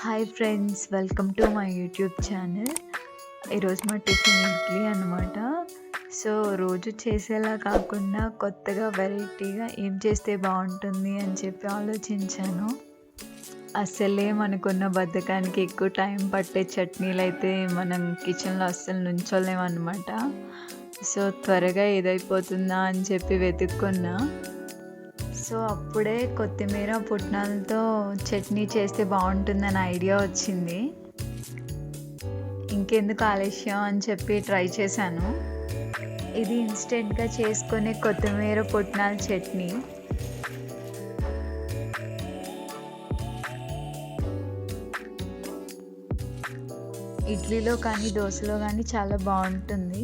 Hi friends, welcome to my YouTube channel. ఈరోజు మా tiffin idli అనమాట. సో రోజు చేసేలా కాకుండా కొత్తగా వెరైటీగా ఏం చేస్తే బాగుంటుంది అని చెప్పి ఆలోచించాను. అస్సలే మనకున్న బద్ధకానికి ఎక్కువ టైం పట్టే చట్నీలు అయితే మనం కిచెన్లో అస్సలు నుంచోలేమన్నమాట. సో త్వరగా ఏదైపోతుందా అని చెప్పి వెతుక్కున్నా. సో అప్పుడే కొత్తిమీర పుట్నాలతో చట్నీ చేస్తే బాగుంటుందని ఐడియా వచ్చింది. ఇంకెందుకు ఆలస్యం అని చెప్పి ట్రై చేశాను. ఇది ఇన్స్టెంట్గా చేసుకునే కొత్తిమీర పుట్నాల చట్నీ. ఇడ్లీలో కానీ దోశలో కానీ చాలా బాగుంటుంది.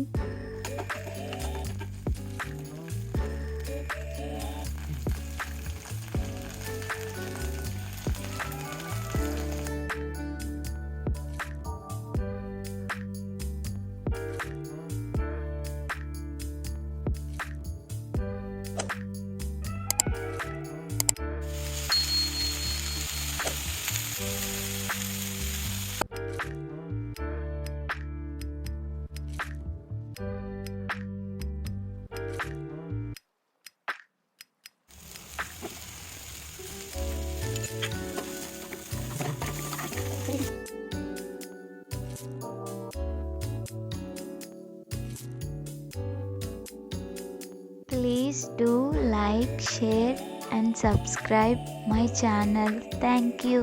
Please do like, share and subscribe my channel. Thank you.